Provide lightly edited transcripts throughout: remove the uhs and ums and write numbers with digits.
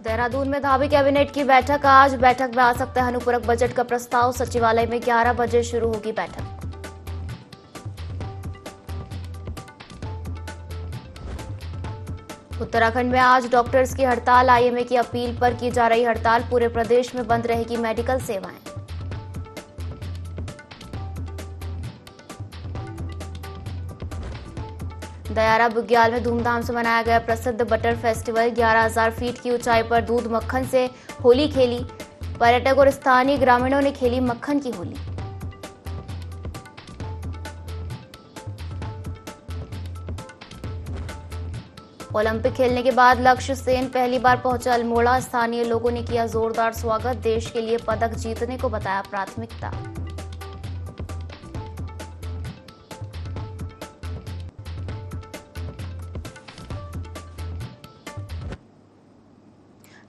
देहरादून में धामी कैबिनेट की बैठक आज। बैठक में आ सकता है अनुपूरक बजट का प्रस्ताव। सचिवालय में 11 बजे शुरू होगी बैठक। उत्तराखंड में आज डॉक्टर्स की हड़ताल। आईएमए की अपील पर की जा रही हड़ताल। पूरे प्रदेश में बंद रहेगी मेडिकल सेवाएं। दयारा बुग्याल में धूमधाम से मनाया गया प्रसिद्ध बटर फेस्टिवल। 11,000 फीट की ऊंचाई पर दूध मक्खन से होली खेली। पर्यटक और स्थानीय ग्रामीणों ने खेली मक्खन की होली। ओलंपिक खेलने के बाद लक्ष्य सेन पहली बार पहुंचा अल्मोड़ा। स्थानीय लोगों ने किया जोरदार स्वागत। देश के लिए पदक जीतने को बताया प्राथमिकता।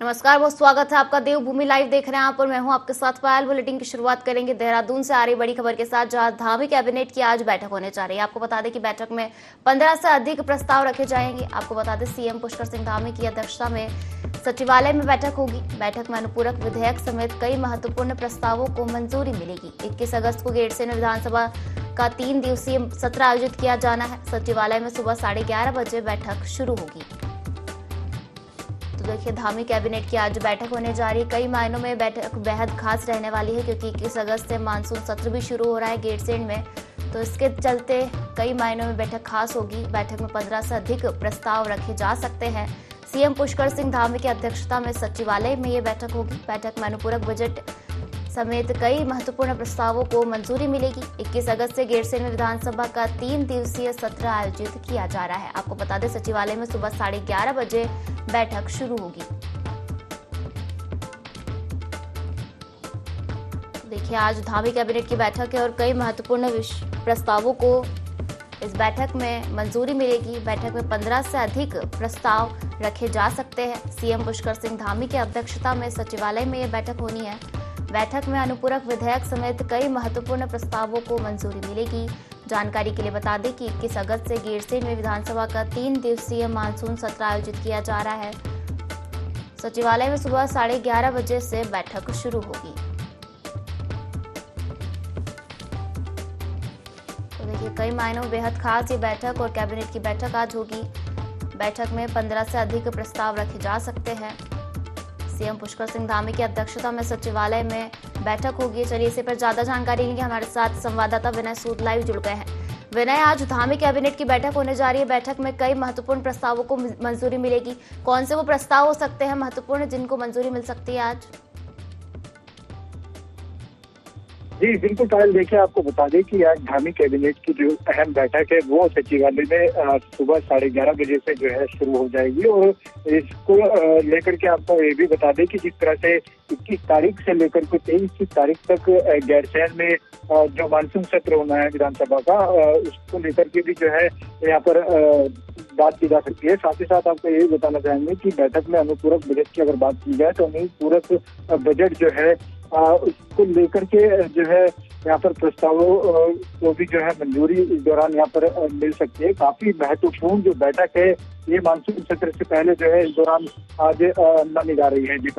नमस्कार, बहुत स्वागत है आपका। देवभूमि लाइव देख रहे हैं आप और मैं हूं आपके साथ पायल। बुलेटिन की शुरुआत करेंगे देहरादून से आ रही बड़ी खबर के साथ, जहां धामी कैबिनेट की आज बैठक होने जा रही है। आपको बता दें कि बैठक में 15 से अधिक प्रस्ताव रखे जाएंगे। आपको बता दें सीएम पुष्कर सिंह धामी की अध्यक्षता में सचिवालय में बैठक होगी। बैठक में अनुपूरक विधेयक समेत कई महत्वपूर्ण प्रस्तावों को मंजूरी मिलेगी। 21 अगस्त को गेरसेन विधानसभा का 3 दिवसीय सत्र आयोजित किया जाना है। सचिवालय में सुबह 11:30 बजे बैठक शुरू होगी। देखिए, धामी कैबिनेट की आज बैठक होने जा रही है। कई मायनों में बैठक बेहद खास रहने वाली है, क्योंकि 21 अगस्त से मानसून सत्र भी शुरू हो रहा है गेरसेन में, तो इसके चलते कई मायनों में बैठक खास होगी। बैठक में 15 से अधिक प्रस्ताव रखे जा सकते हैं। सीएम पुष्कर सिंह धामी की अध्यक्षता में सचिवालय में ये बैठक होगी। बैठक में अनुपूरक बजट समेत कई महत्वपूर्ण प्रस्तावों को मंजूरी मिलेगी। 21 अगस्त से गेरसेन में विधानसभा का 3 दिवसीय सत्र आयोजित किया जा रहा है। आपको बता दें सचिवालय में सुबह 11:30 बजे बैठक शुरू होगी। देखिए, आज धामी कैबिनेट की बैठक है और कई महत्वपूर्ण प्रस्तावों को इस बैठक में मंजूरी मिलेगी। बैठक में 15 से अधिक प्रस्ताव रखे जा सकते हैं। सीएम पुष्कर सिंह धामी की अध्यक्षता में सचिवालय में यह बैठक होनी है। बैठक में अनुपूरक विधेयक समेत कई महत्वपूर्ण प्रस्तावों को मंजूरी मिलेगी। जानकारी के लिए बता दें कि 21 अगस्त से गेरसेन में विधानसभा का 3 दिवसीय मानसून सत्र आयोजित किया जा रहा है। सचिवालय में सुबह 11:30 बजे से बैठक शुरू होगी। तो देखिए, कई मायनों में बेहद खास ये बैठक और कैबिनेट की बैठक आज होगी। बैठक में 15 से अधिक प्रस्ताव रखे जा सकते हैं। सीएम पुष्कर सिंह धामी की अध्यक्षता में सचिवालय में बैठक होगी। चलिए इसी पर ज्यादा जानकारी लेंगे। हमारे साथ संवाददाता विनय सूद लाइव जुड़ गए हैं। विनय, आज धामी कैबिनेट की बैठक होने जा रही है। बैठक में कई महत्वपूर्ण प्रस्तावों को मंजूरी मिलेगी। कौन से वो प्रस्ताव हो सकते हैं महत्वपूर्ण जिनको मंजूरी मिल सकती है आज? जी बिल्कुल पायल, देखिए आपको बता दें कि आज धामी कैबिनेट की जो अहम बैठक है वो सचिवालय में सुबह 11:30 बजे से जो है शुरू हो जाएगी। और इसको लेकर के आपको ये भी बता दें कि जिस तरह से 21 तारीख से लेकर के 23 तारीख तक गैरसैंण में जो मानसून सत्र होना है विधानसभा का, उसको लेकर के भी जो है यहाँ पर बात की जा सकती है। साथ ही साथ आपको यही बताना चाहेंगे कि बैठक में अनुपूरक बजट की अगर बात की जाए तो अनुपूरक बजट जो है उसको लेकर के जो है यहाँ पर प्रस्तावों को भी जो है मंजूरी इस दौरान यहाँ पर मिल सकती है। काफी महत्वपूर्ण जो बैठक है ये मानसून सत्र से पहले जो है इस दौरान आज मानी जा रही है। जी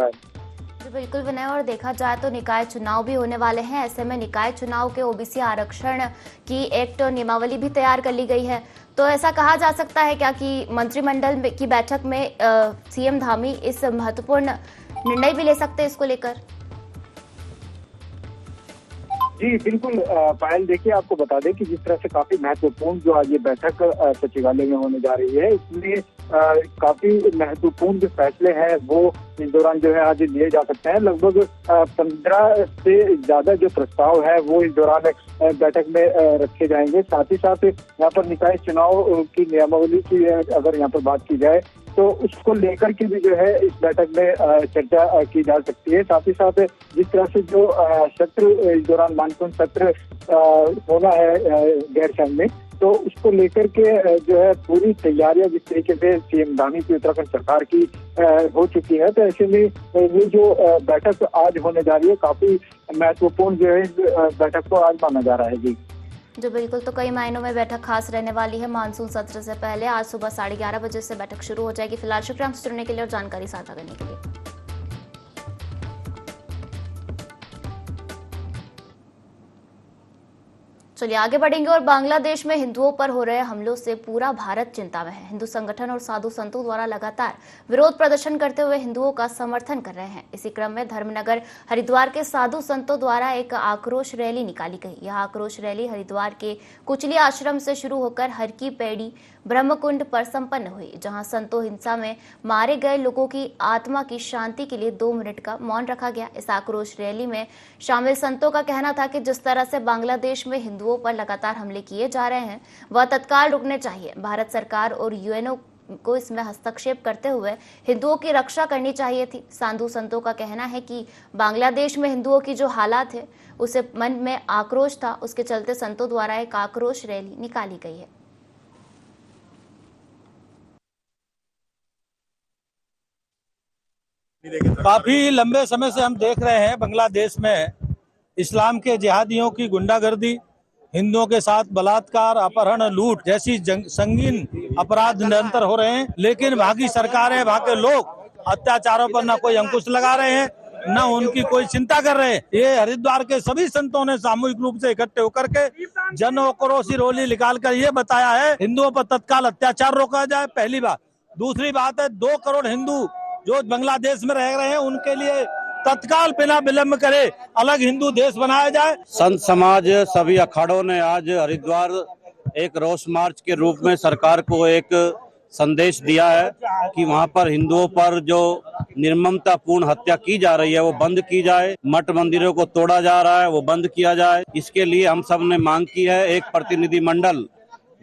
बिल्कुल विनय, और देखा जाए तो निकाय चुनाव भी होने वाले हैं। ऐसे में निकाय चुनाव के ओबीसी आरक्षण की एक्ट और नियमावली भी तैयार कर ली गई है। तो ऐसा कहा जा सकता है क्या कि मंत्रिमंडल की बैठक में सीएम धामी इस महत्वपूर्ण निर्णय भी ले सकते हैं इसको लेकर? जी बिल्कुल पायल, देखिए आपको बता दें कि जिस तरह से काफी महत्वपूर्ण जो आज ये बैठक सचिवालय में होने जा रही है, इसमें काफी महत्वपूर्ण जो फैसले हैं वो इस दौरान जो है आज लिए जा सकते हैं। लगभग 15 से ज्यादा जो प्रस्ताव है वो इस दौरान बैठक में रखे जाएंगे। साथ ही साथ यहाँ पर निकाय चुनाव की नियमावली की अगर यहाँ पर बात की जाए तो उसको लेकर के भी जो है इस बैठक में चर्चा की जा सकती है। साथ ही साथ जिस तरह से जो सत्र इस दौरान मानसून सत्र होना है गैरसैंण में, तो उसको लेकर के जो है पूरी तैयारियां जिस तरीके से सीएम धामी की उत्तराखंड सरकार की हो चुकी है, तो ऐसे में ये जो बैठक आज होने जा रही है काफी महत्वपूर्ण जो है इस बैठक को आज माना जा रहा है। जी जो बिल्कुल, तो कई मायनों में बैठक खास रहने वाली है। मानसून सत्र से पहले आज सुबह 11:30 बजे से बैठक शुरू हो जाएगी। फिलहाल शुक्रिया हमसे जुड़ने के लिए और जानकारी साझा करने के लिए। चलिए आगे बढ़ेंगे और बांग्लादेश में हिंदुओं पर हो रहे हमलों से पूरा भारत चिंता में है। हिंदू संगठन और साधु संतों द्वारा लगातार विरोध प्रदर्शन करते हुए हिंदुओं का समर्थन कर रहे हैं। इसी क्रम में धर्मनगर हरिद्वार के साधु संतों द्वारा एक आक्रोश रैली निकाली गई। यह आक्रोश रैली हरिद्वार के कुचली आश्रम से शुरू होकर हर की पैड़ी ब्रह्मकुंड पर संपन्न हुई, जहां संतों हिंसा में मारे गए लोगों की आत्मा की शांति के लिए 2 मिनट का मौन रखा गया। इस आक्रोश रैली में शामिल संतों का कहना था कि जिस तरह से बांग्लादेश में हिंदुओं पर लगातार हमले किए जा रहे हैं वह तत्काल रुकने चाहिए। भारत सरकार और यूएनओ को इसमें हस्तक्षेप करते हुए हिंदुओं की रक्षा करनी चाहिए थी। साधु संतों का कहना है कि बांग्लादेश में हिंदुओं की जो हालात है उसे मन में आक्रोश था, उसके चलते संतों द्वारा एक आक्रोश रैली निकाली गई है। काफी लंबे समय से हम देख रहे हैं बांग्लादेश में इस्लाम के जिहादियों की गुंडागर्दी, हिंदुओं के साथ बलात्कार, अपहरण, लूट जैसी संगीन अपराध निरंतर हो रहे हैं, लेकिन वहाँ की सरकारें, वहाँ के लोग अत्याचारों पर न कोई अंकुश लगा रहे हैं, न उनकी कोई चिंता कर रहे हैं। ये हरिद्वार के सभी संतों ने सामूहिक रूप से इकट्ठे होकर के जन आक्रोश रैली निकालकर ये बताया है हिंदुओं पर तत्काल अत्याचार रोका जाए, पहली बात। दूसरी बात है 2 करोड़ हिंदू जो बांग्लादेश में रह रहे हैं उनके लिए तत्काल बिना विलंब करे अलग हिंदू देश बनाया जाए। संत समाज सभी अखाड़ों ने आज हरिद्वार एक रोष मार्च के रूप में सरकार को एक संदेश दिया है कि वहां पर हिंदुओं पर जो निर्ममतापूर्ण हत्या की जा रही है वो बंद की जाए, मठ मंदिरों को तोड़ा जा रहा है वो बंद किया जाए। इसके लिए हम सब ने मांग की है एक प्रतिनिधिमंडल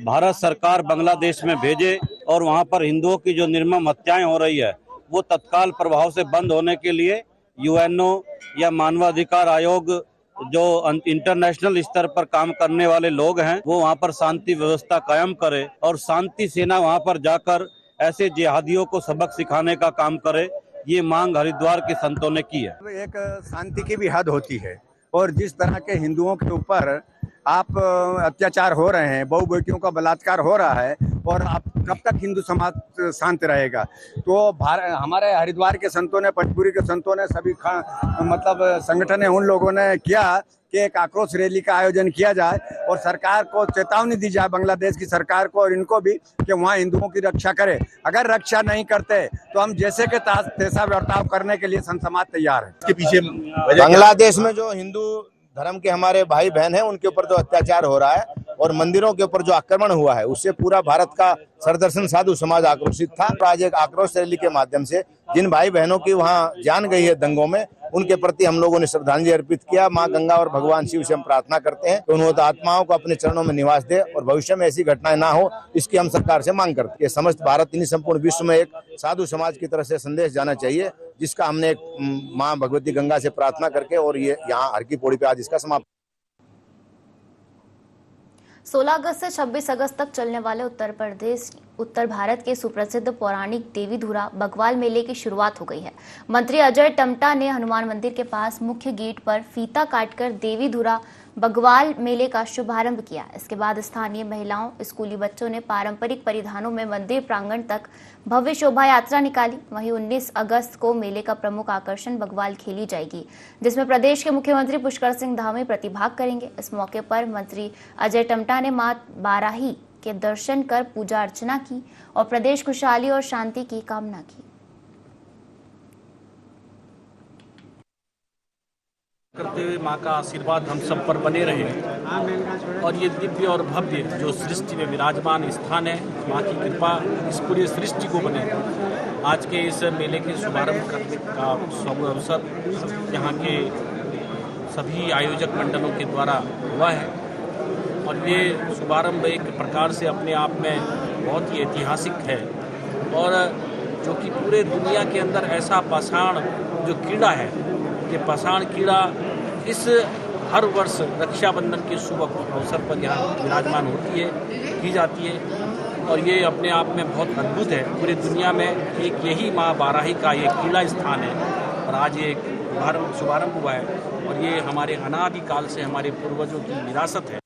भारत सरकार बांग्लादेश में भेजे और वहां पर हिंदुओं की जो निर्मम हत्याएं हो रही है वो तत्काल प्रभाव से बंद होने के लिए यूएनओ या मानवाधिकार आयोग जो इंटरनेशनल स्तर पर काम करने वाले लोग हैं वो वहाँ पर शांति व्यवस्था कायम करे और शांति सेना वहाँ पर जाकर ऐसे जिहादियों को सबक सिखाने का काम करे। ये मांग हरिद्वार के संतों ने की है। एक शांति की भी हद होती है और जिस तरह के हिंदुओं के ऊपर आप अत्याचार हो रहे हैं, बहु बेटियों का बलात्कार हो रहा है और आप कब तक हिंदू समाज शांत रहेगा। तो हमारे हरिद्वार के संतों ने, पटपुरी के संतों ने, सभी मतलब संगठन है, उन लोगों ने किया कि एक आक्रोश रैली का आयोजन किया जाए और सरकार को चेतावनी दी जाए, बांग्लादेश की सरकार को और इनको भी, कि वहाँ हिंदुओं की रक्षा करे। अगर रक्षा नहीं करते तो हम जैसे के तैसा बर्ताव करने के लिए संत समाज तैयार है। इसके पीछे बांग्लादेश में जो हिंदू धर्म के हमारे भाई बहन हैं उनके ऊपर जो अत्याचार हो रहा है और मंदिरों के ऊपर जो आक्रमण हुआ है उससे पूरा भारत का सरदर्शन साधु समाज आक्रोशित था। आज एक आक्रोश रैली के माध्यम से जिन भाई बहनों की वहां जान गई है दंगों में, उनके प्रति हम लोगों ने श्रद्धांजलि अर्पित किया। मां गंगा और भगवान शिव से हम प्रार्थना करते हैं कि उन्होंने आत्माओं को अपने चरणों में निवास दे और भविष्य में ऐसी घटनाएं ना हो, इसकी हम सरकार से मांग करते हैं। समस्त भारत नहीं, संपूर्ण विश्व में एक साधु समाज की तरफ से संदेश जाना चाहिए, जिसका हमने एक माँ भगवती गंगा से प्रार्थना करके और ये यहाँ हर की पौड़ी पे आज इसका समापन। 16 अगस्त से 26 अगस्त तक चलने वाले उत्तर भारत के सुप्रसिद्ध पौराणिक देवीधुरा बग्वाल मेले की शुरुआत हो गई है। मंत्री अजय टम्टा ने हनुमान मंदिर के पास मुख्य गेट पर फीता काटकर देवीधुरा बग्वाल मेले का शुभारंभ किया। इसके बाद स्थानीय महिलाओं, स्कूली बच्चों ने पारंपरिक परिधानों में मंदिर प्रांगण तक भव्य शोभा यात्रा निकाली। वहीं 19 अगस्त को मेले का प्रमुख आकर्षण बग्वाल खेली जाएगी, जिसमें प्रदेश के मुख्यमंत्री पुष्कर सिंह धामी प्रतिभाग करेंगे। इस मौके पर मंत्री अजय टम्टा ने मां बाराही के दर्शन कर पूजा अर्चना की और प्रदेश खुशहाली और शांति की कामना की। करते हुए माँ का आशीर्वाद हम सब पर बने रहे और ये दिव्य और भव्य जो सृष्टि में विराजमान स्थान है, माँ की कृपा इस पूरी सृष्टि को बने। आज के इस मेले के शुभारंभ करने का अवसर यहाँ के सभी आयोजक मंडलों के द्वारा हुआ है और ये शुभारंभ एक प्रकार से अपने आप में बहुत ही ऐतिहासिक है और जो कि पूरे दुनिया के अंदर ऐसा पाषाण जो कीड़ा है, ये पाषाण कीड़ा इस हर वर्ष रक्षाबंधन के शुभ अवसर पर यहाँ विराजमान होती है, की जाती है और ये अपने आप में बहुत अद्भुत है। पूरी दुनिया में एक यही माँ बाराही का ये कीड़ा स्थान है और आज ये शुभारंभ हुआ है और ये हमारे अनादिकाल से हमारे पूर्वजों की विरासत है।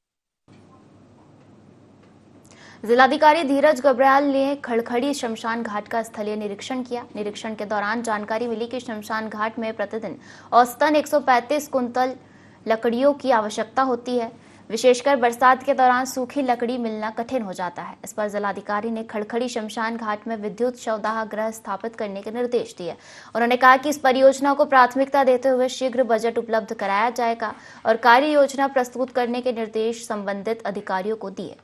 जिलाधिकारी धीरज गब्रियाल ने खड़खड़ी शमशान घाट का स्थलीय निरीक्षण किया। निरीक्षण के दौरान जानकारी मिली कि शमशान घाट में प्रतिदिन औसतन 135 कुंतल लकड़ियों की आवश्यकता होती है। विशेषकर बरसात के दौरान सूखी लकड़ी मिलना कठिन हो जाता है। इस पर जिलाधिकारी ने खड़खड़ी शमशान घाट में विद्युत शवदाह गृह स्थापित करने के निर्देश दिए। उन्होंने कहा कि इस परियोजना को प्राथमिकता देते हुए शीघ्र बजट उपलब्ध कराया जाएगा और कार्य योजना प्रस्तुत करने के निर्देश संबंधित अधिकारियों को दिए।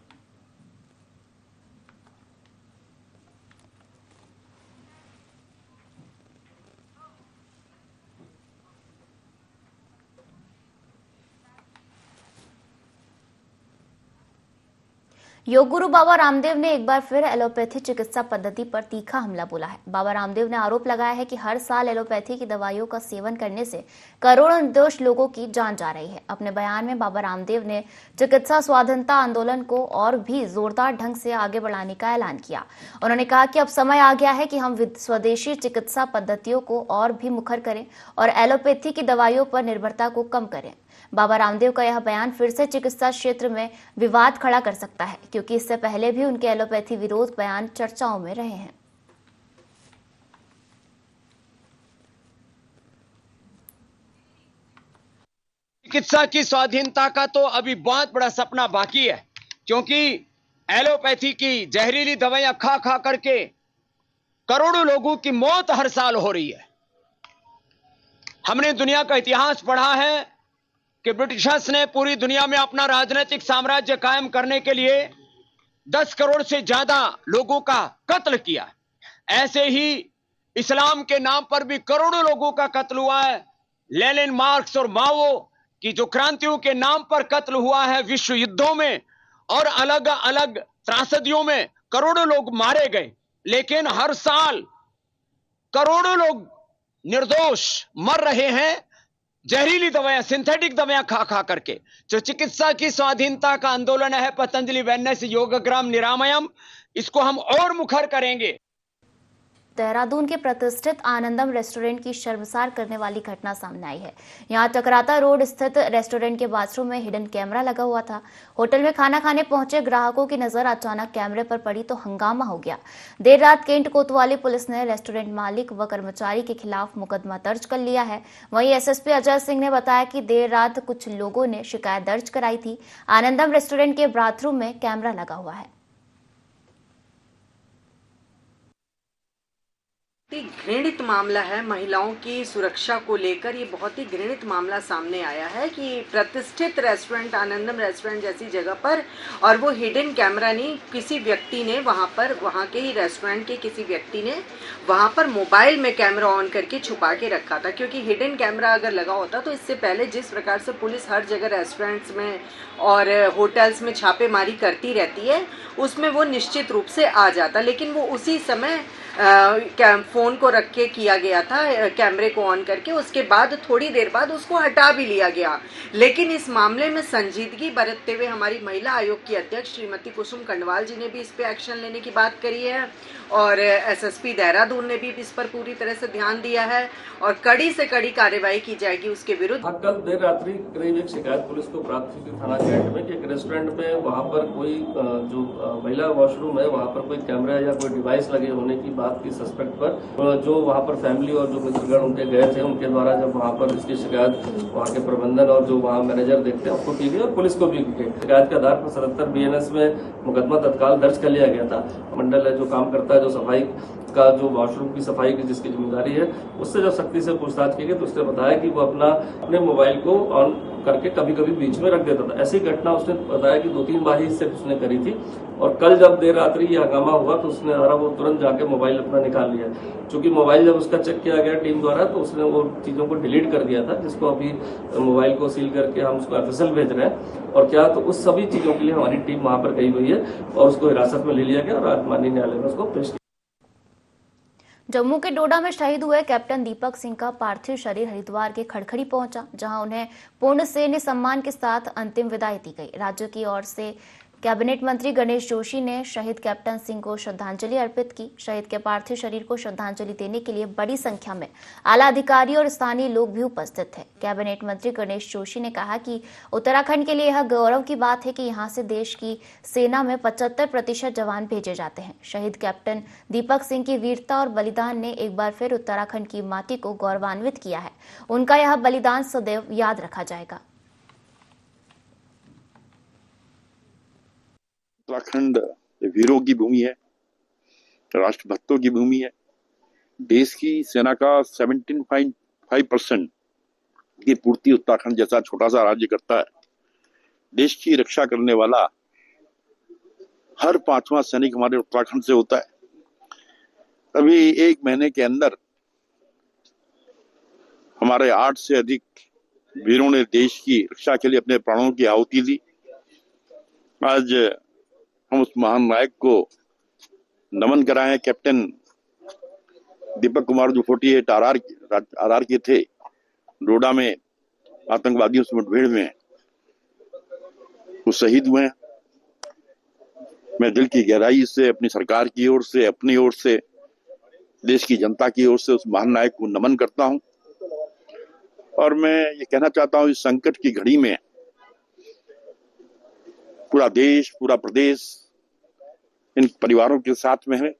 योग गुरु बाबा रामदेव ने एक बार फिर एलोपैथी चिकित्सा पद्धति पर तीखा हमला बोला है। बाबा रामदेव ने आरोप लगाया है कि हर साल एलोपैथी की दवाइयों का सेवन करने से करोड़ों निर्दोष लोगों की जान जा रही है। अपने बयान में बाबा रामदेव ने चिकित्सा स्वाधीनता आंदोलन को और भी जोरदार ढंग से आगे बढ़ाने का ऐलान किया। उन्होंने कहा कि अब समय आ गया है कि हम स्वदेशी चिकित्सा पद्धतियों को और भी मुखर करें और एलोपैथी की दवाइयों पर निर्भरता को कम करें। बाबा रामदेव का यह बयान फिर से चिकित्सा क्षेत्र में विवाद खड़ा कर सकता है, क्योंकि इससे पहले भी उनके एलोपैथी विरोध बयान चर्चाओं में रहे हैं। चिकित्सा की स्वाधीनता का तो अभी बहुत बड़ा सपना बाकी है, क्योंकि एलोपैथी की जहरीली दवाइयां खा खा करके करोड़ों लोगों की मौत हर साल हो रही है। हमने दुनिया का इतिहास पढ़ा है कि ब्रिटिशर्स ने पूरी दुनिया में अपना राजनीतिक साम्राज्य कायम करने के लिए 10 करोड़ से ज्यादा लोगों का कत्ल किया। ऐसे ही इस्लाम के नाम पर भी करोड़ों लोगों का कत्ल हुआ है। लेनिन, मार्क्स और माओ की जो क्रांतियों के नाम पर कत्ल हुआ है विश्व युद्धों में और अलग अलग त्रासदियों में करोड़ों लोग मारे गए, लेकिन हर साल करोड़ों लोग निर्दोष मर रहे हैं जहरीली दवाएं, सिंथेटिक दवाएं खा खा करके। जो चिकित्सा की स्वाधीनता का आंदोलन है पतंजलि वेलनेस योगग्राम निरामयम, इसको हम और मुखर करेंगे। देहरादून के प्रतिष्ठित आनंदम रेस्टोरेंट की शर्मसार करने वाली घटना सामने आई है। यहां चक्राता रोड स्थित रेस्टोरेंट के बाथरूम में हिडन कैमरा लगा हुआ था। होटल में खाना खाने पहुंचे ग्राहकों की नजर अचानक कैमरे पर पड़ी तो हंगामा हो गया। देर रात केंट कोतवाली पुलिस ने रेस्टोरेंट मालिक व कर्मचारी के खिलाफ मुकदमा दर्ज कर लिया है। वहीं एसएसपी अजय सिंह ने बताया कि देर रात कुछ लोगों ने शिकायत दर्ज कराई थी। आनंदम रेस्टोरेंट के बाथरूम में कैमरा लगा हुआ है। घृणित मामला है। महिलाओं की सुरक्षा को लेकर ये बहुत ही घृणित मामला सामने आया है कि प्रतिष्ठित रेस्टोरेंट आनंदम रेस्टोरेंट जैसी जगह पर, और वो हिडन कैमरा नहीं, किसी व्यक्ति ने वहाँ के ही रेस्टोरेंट के किसी व्यक्ति ने वहाँ पर मोबाइल में कैमरा ऑन करके छुपा के रखा था। क्योंकि हिडन कैमरा अगर लगा होता तो इससे पहले जिस प्रकार से पुलिस हर जगह रेस्टोरेंट्स में और होटल्स में छापेमारी करती रहती है उसमें वो निश्चित रूप से आ जाता, लेकिन वो उसी समय फोन को रख के किया गया था, कैमरे को ऑन करके। उसके बाद थोड़ी देर बाद उसको हटा भी लिया गया। लेकिन इस मामले में संजीदगी बरतते हुए हमारी महिला आयोग की अध्यक्ष श्रीमती कुसुम कंडवाल जी ने भी इस पे एक्शन लेने की बात करी है और एसएसपी देहरादून ने भी इस पर पूरी तरह से ध्यान दिया है और कड़ी से कड़ी कार्रवाई की जाएगी उसके विरुद्ध। कल देर रात्रि करीब एक शिकायत पुलिस को प्राप्त हुई थाना कैंट में कि एक रेस्टोरेंट में वहाँ पर कोई जो महिला वॉशरूम है वहाँ पर कोई कैमरा या कोई डिवाइस लगे होने की बात की सस्पेक्ट पर जो वहाँ पर फैमिली और जो मित्रगण उनके गए थे उनके द्वारा जब वहाँ पर इसकी शिकायत वहाँ के प्रबंधन और जो वहाँ मैनेजर देखते हैं उसको की गई और पुलिस को भी की गई। शिकायत के आधार पर 77 BNS में मुकदमा तत्काल दर्ज कर लिया गया था। मंडल है जो काम करता है, जो सफाई का जो वॉशरूम की सफाई की जिसकी जिम्मेदारी है, उससे जब सख्ती से पूछताछ की गई तो उसने बताया कि वो अपने मोबाइल को ऑन करके कभी कभी बीच में रख देता था। ऐसी घटना उसने बताया कि 2-3 बार ही इससे उसने करी थी और कल जब देर रात्रि ये हंगामा हुआ तो उसने वो तुरंत जाके मोबाइल अपना निकाल लिया। चूंकि मोबाइल जब उसका चेक किया गया टीम द्वारा तो उसने वो चीज़ों को डिलीट कर दिया था, जिसको अभी मोबाइल को सील करके हम उसको FSL भेज रहे हैं। और क्या तो उस सभी चीज़ों के लिए हमारी टीम वहाँ पर गई हुई है और उसको हिरासत में ले लिया गया और आज माननीय न्यायालय में उसको पेश किया। जम्मू के डोडा में शहीद हुए कैप्टन दीपक सिंह का पार्थिव शरीर हरिद्वार के खड़खड़ी पहुंचा, जहां उन्हें पूर्ण सैन्य सम्मान के साथ अंतिम विदाई दी गई। राज्य की ओर से कैबिनेट मंत्री गणेश जोशी ने शहीद कैप्टन सिंह को श्रद्धांजलि अर्पित की। शहीद के पार्थिव शरीर को श्रद्धांजलि देने के लिए बड़ी संख्या में आला अधिकारी और स्थानीय लोग भी उपस्थित थे। कैबिनेट मंत्री गणेश जोशी ने कहा कि उत्तराखंड के लिए यह गौरव की बात है कि यहां से देश की सेना में 75% जवान भेजे जाते हैं। शहीद कैप्टन दीपक सिंह की वीरता और बलिदान ने एक बार फिर उत्तराखंड की माटी को गौरवान्वित किया है। उनका यह बलिदान सदैव याद रखा जाएगा। उत्तराखंड वीरों की भूमि है, राष्ट्रभक्तों की भूमि है। देश की सेना का 17.5% की पूर्ति उत्तराखंड जैसा छोटा सा राज्य करता है। देश की रक्षा करने वाला हर 5वां सैनिक हमारे उत्तराखंड से होता है। अभी 1 महीने के अंदर हमारे 8 से अधिक वीरों ने देश की रक्षा के लिए अपने प्राणों की आहुति दी। आज हम उस महान नायक को नमन कराए हैं। कैप्टन दीपक कुमार जो 48 आरआर के थे, डोडा में आतंकवादियों से मुठभेड़ में वो शहीद हुए हैं। मैं दिल की गहराई से अपनी सरकार की ओर से, अपनी ओर से, देश की जनता की ओर से उस महान नायक को नमन करता हूं। और मैं ये कहना चाहता हूं, इस संकट की घड़ी में पूरा देश, पूरा प्रदेश इन परिवारों के साथ में है।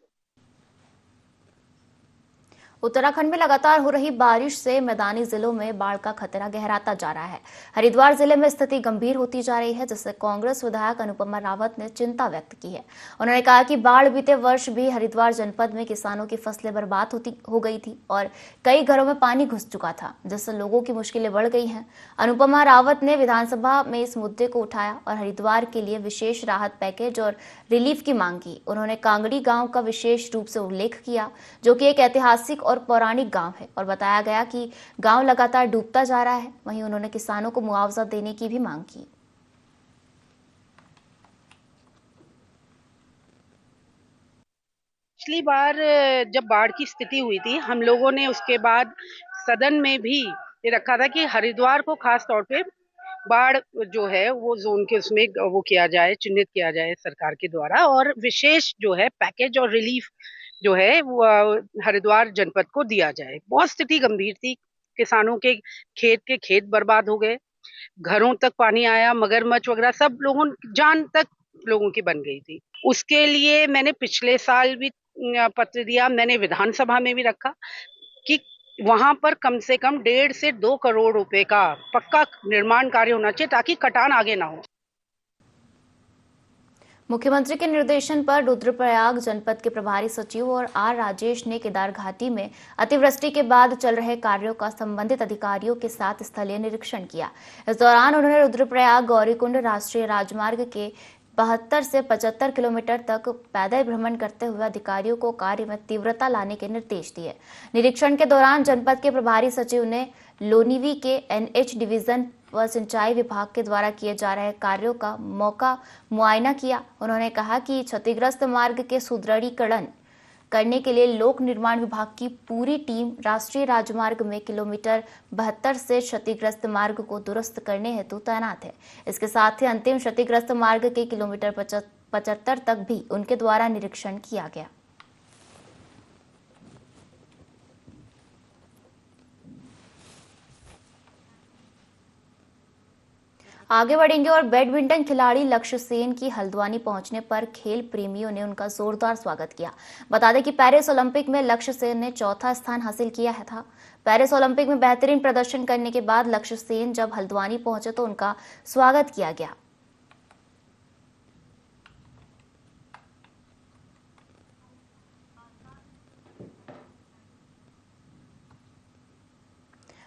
उत्तराखंड में लगातार हो रही बारिश से मैदानी जिलों में बाढ़ का खतरा गहराता जा रहा है। हरिद्वार जिले में स्थिति गंभीर होती जा रही है, जिससे कांग्रेस विधायक अनुपमा रावत ने चिंता व्यक्त की है। उन्होंने कहा कि बाढ़ बीते वर्ष भी हरिद्वार जनपद में किसानों की फसलें बर्बाद हो गई थी और कई घरों में पानी घुस चुका था, जिससे लोगों की मुश्किलें बढ़ गई हैं। अनुपमा रावत ने विधानसभा में इस मुद्दे को उठाया और हरिद्वार के लिए विशेष राहत पैकेज और रिलीफ की मांग की। उन्होंने कांगड़ी गाँव का विशेष रूप से उल्लेख किया, जो कि एक ऐतिहासिक और पौराणिक गांव है, और बताया गया कि गांव लगातार डूबता जा रहा है। वहीं उन्होंने किसानों को मुआवजा देने की भी मांग की। पिछली बार जब बाढ़ की स्थिति हुई थी, हम लोगों ने उसके बाद सदन में भी ये रखा था कि हरिद्वार को खास तौर पे बाढ़ जो है वो जोन के उसमें वो किया जाए, चिन्हित किया जाए सरकार के द्वारा, और विशेष जो है पैकेज और रिलीफ जो है वो हरिद्वार जनपद को दिया जाए। बहुत स्थिति गंभीर थी, किसानों के खेत बर्बाद हो गए, घरों तक पानी आया, मगरमच्छ वगैरह सब लोगों जान तक लोगों की बन गई थी। उसके लिए मैंने पिछले साल भी पत्र दिया, मैंने विधानसभा में भी रखा कि वहां पर कम से कम 1.5 से 2 करोड़ रुपए का पक्का निर्माण कार्य होना चाहिए ताकि कटान आगे ना हो। मुख्यमंत्री के निर्देशन पर रुद्रप्रयाग जनपद के प्रभारी सचिव और आर राजेश ने केदार घाटी में अतिवृष्टि के बाद चल रहे कार्यों का संबंधित अधिकारियों के साथ स्थलीय निरीक्षण किया। इस दौरान उन्होंने रुद्रप्रयाग गौरीकुंड राष्ट्रीय राजमार्ग के 72 से 75 किलोमीटर तक पैदल भ्रमण करते हुए अधिकारियों को कार्य में तीव्रता लाने के निर्देश दिए। निरीक्षण के दौरान जनपद के प्रभारी सचिव ने लोनिवी के NH डिवीजन व सिंचाई विभाग के द्वारा किए जा रहे कार्यों का मौका मुआयना किया। उन्होंने कहा कि क्षतिग्रस्त मार्ग के सुदृढ़ीकरण करने के लिए लोक निर्माण विभाग की पूरी टीम राष्ट्रीय राजमार्ग में किलोमीटर 72 से क्षतिग्रस्त मार्ग को दुरुस्त करने हेतु तैनात है। इसके साथ ही अंतिम क्षतिग्रस्त मार्ग के किलोमीटर 75 तक भी उनके द्वारा निरीक्षण किया गया। आगे बढ़ेंगे और बैडमिंटन खिलाड़ी लक्ष्य सेन की हल्द्वानी पहुंचने पर खेल प्रेमियों ने उनका जोरदार स्वागत किया। बता दें कि पेरिस ओलंपिक में लक्ष्य सेन ने 4था स्थान हासिल किया था। पेरिस ओलंपिक में बेहतरीन प्रदर्शन करने के बाद लक्ष्य सेन जब हल्द्वानी पहुंचे तो उनका स्वागत किया गया।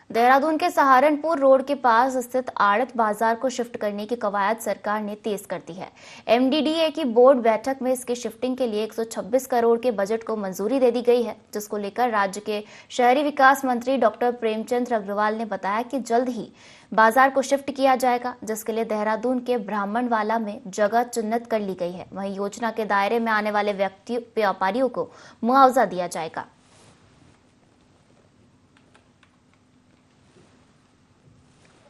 देहरादून के सहारनपुर रोड के पास स्थित आड़त बाजार को शिफ्ट करने की कवायद सरकार ने तेज कर दी है। MDDA की बोर्ड बैठक में इसकी शिफ्टिंग के लिए 126 करोड़ के बजट को मंजूरी दे दी गई है, जिसको लेकर राज्य के शहरी विकास मंत्री डॉक्टर प्रेमचंद अग्रवाल ने बताया कि जल्द ही बाजार को शिफ्ट किया जाएगा, जिसके लिए देहरादून के ब्राह्मणवाला में जगह चिन्हित कर ली गई है। वहीं योजना के दायरे में आने वाले व्यापारियों को मुआवजा दिया जाएगा।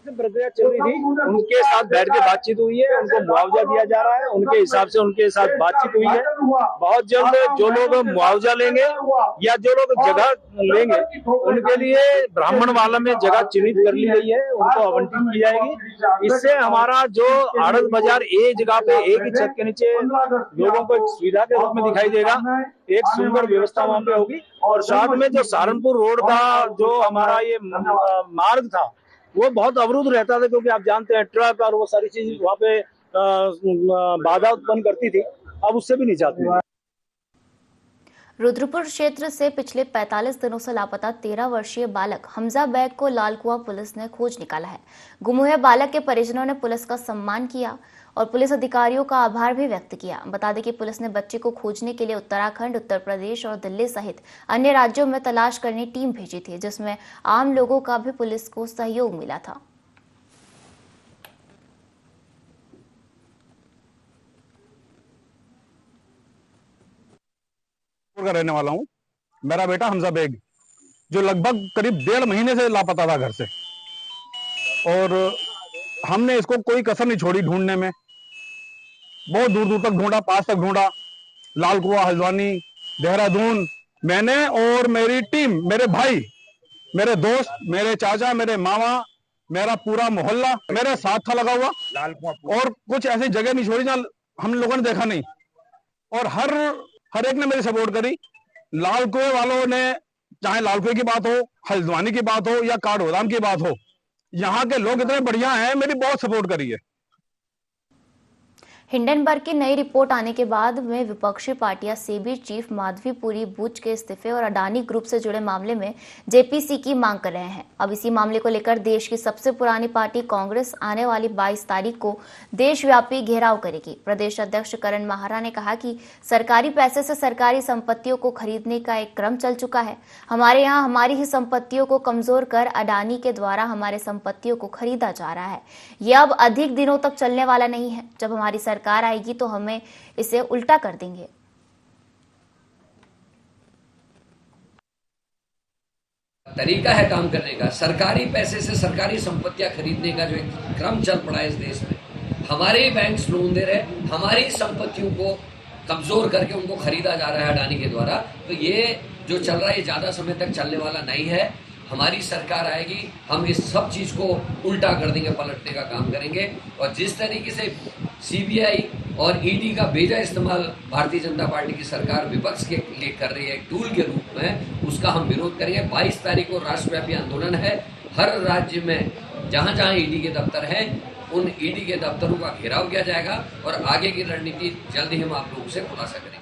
में प्रक्रिया चल रही थी, उनके साथ बैठ के बातचीत हुई है, उनको मुआवजा दिया जा रहा है, उनके हिसाब से उनके साथ बातचीत हुई है। बहुत जल्द जो लोग मुआवजा लेंगे या जो लोग जगह लेंगे उनके लिए ब्राह्मण वाला में जगह चिन्हित कर ली गई है, उनको आवंटित की जाएगी। इससे हमारा जो आड़त बाजार एक जगह पे एक ही छत के नीचे लोगों को एक सुविधा के रूप में दिखाई देगा, एक सुंदर व्यवस्था वहाँ पे होगी। और साथ में जो सहारनपुर रोड था, जो हमारा ये मार्ग था, वो बहुत अवरुद्ध रहता था, क्योंकि आप जानते हैं ट्रक और वो सारी चीज वहाँ पे बाधा उत्पन्न करती थी, अब उससे भी नहीं जाती। रुद्रपुर क्षेत्र से पिछले 45 दिनों से लापता 13 वर्षीय बालक हमजा बैग को लालकुआं पुलिस ने खोज निकाला है। गुम हुए बालक के परिजनों ने पुलिस का सम्मान किया और पुलिस अधिकारियों का आभार भी व्यक्त किया। बता दें कि पुलिस ने बच्चे को खोजने के लिए उत्तराखंड, उत्तर प्रदेश और दिल्ली सहित अन्य राज्यों में तलाश करने टीम भेजी थी, जिसमें आम लोगों का भी पुलिस को सहयोग मिला था। का रहने वाला हूँ। मेरा बेटा हमजा बेग जो लगभग करीब 1.5 महीने से लापता था घर से, और हमने इसको कोई कसर नहीं छोड़ी ढूंढने में। बहुत दूर दूर तक ढूंढा, पास तक ढूंढा, लालकुआं, हल्द्वानी, देहरादून। मैंने और मेरी टीम, मेरे भाई, मेरे दोस्त, मेरे चाचा, मेरे मामा, मेरा पूरा मोहल्ला मेरे साथ था लगा हुआ, और कुछ ऐसी जगह नहीं छोड़ी जहाँ हम लोगों ने देखा नहीं। और हर एक ने मेरी सपोर्ट करी। लालकुएं वालों ने, चाहे लालकुएं की बात हो, हल्द्वानी की बात हो या काठगोदाम की बात हो, यहाँ के लोग इतने बढ़िया हैं, मेरी बहुत सपोर्ट करी है। हिंडनबर्ग की नई रिपोर्ट आने के बाद में विपक्षी पार्टियां सेबी चीफ माधवीपुरी बुच के इस्तीफे और अडानी ग्रुप से जुड़े मामले में जेपीसी की मांग कर रहे हैं। अब इसी मामले को लेकर देश की सबसे पुरानी पार्टी कांग्रेस आने वाली 22 तारीख को देशव्यापी घेराव करेगी। प्रदेश अध्यक्ष करण माहरा ने कहा कि सरकारी पैसे से सरकारी संपत्तियों को खरीदने का एक क्रम चल चुका है। हमारे यहाँ हमारी ही संपत्तियों को कमजोर कर अडानी के द्वारा हमारे संपत्तियों को खरीदा जा रहा है। यह अब अधिक दिनों तक चलने वाला नहीं है। जब हमारी सरकार आएगी तो हमें इसे उल्टा कर देंगे। तरीका है काम करने का। सरकारी पैसे से सरकारी संपत्तियां खरीदने का जो एक क्रम चल पड़ा है इस देश में, हमारे बैंक लोन दे रहे, हमारी संपत्तियों को कमजोर करके उनको खरीदा जा रहा है अडानी के द्वारा। तो ये जो चल रहा है ये ज्यादा समय तक चलने वाला नहीं है। हमारी सरकार आएगी, हम इस सब चीज को उल्टा कर देंगे, पलटने का काम करेंगे। और जिस तरीके से सीबीआई और ईडी का बेजा इस्तेमाल भारतीय जनता पार्टी की सरकार विपक्ष के लिए कर रही है एक टूल के रूप में, उसका हम विरोध करेंगे। 22 तारीख को राष्ट्रव्यापी आंदोलन है। हर राज्य में जहां जहां ईडी के दफ्तर हैं उन ईडी के दफ्तरों का घेराव किया जाएगा और आगे की रणनीति जल्द ही हम आप लोगों से खुलासा करेंगे।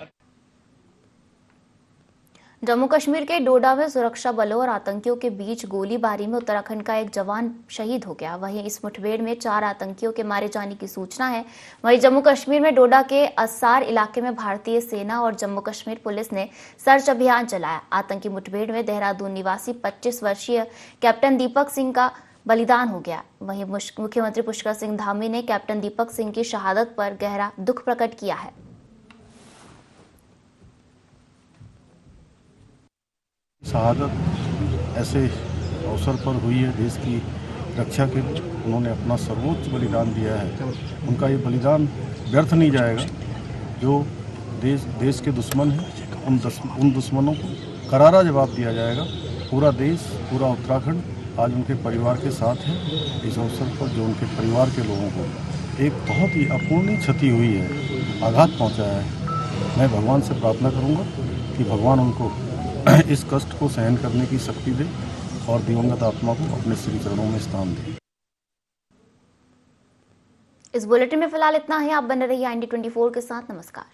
जम्मू कश्मीर के डोडा में सुरक्षा बलों और आतंकियों के बीच गोलीबारी में उत्तराखंड का एक जवान शहीद हो गया। वहीं इस मुठभेड़ में 4 आतंकियों के मारे जाने की सूचना है। वहीं जम्मू कश्मीर में डोडा के अस्सार इलाके में भारतीय सेना और जम्मू कश्मीर पुलिस ने सर्च अभियान चलाया। आतंकी मुठभेड़ में देहरादून निवासी 25 वर्षीय कैप्टन दीपक सिंह का बलिदान हो गया। वहीं मुख्यमंत्री पुष्कर सिंह धामी ने कैप्टन दीपक सिंह की शहादत पर गहरा दुख प्रकट किया है। शहादत ऐसे अवसर पर हुई है देश की रक्षा के, उन्होंने अपना सर्वोच्च बलिदान दिया है। उनका ये बलिदान व्यर्थ नहीं जाएगा। जो देश के दुश्मन हैं उन दुश्मनों को करारा जवाब दिया जाएगा। पूरा देश, पूरा उत्तराखंड आज उनके परिवार के साथ है। इस अवसर पर जो उनके परिवार के लोगों को एक बहुत ही अपूर्णीय क्षति हुई है, आघात पहुँचाया है, मैं भगवान से प्रार्थना करूँगा कि भगवान उनको इस कष्ट को सहन करने की शक्ति दे और दिवंगत आत्मा को अपने श्री चरणों में स्थान दे। इस बुलेटिन में फिलहाल इतना ही। आप बने रहिए IND24 के साथ। नमस्कार।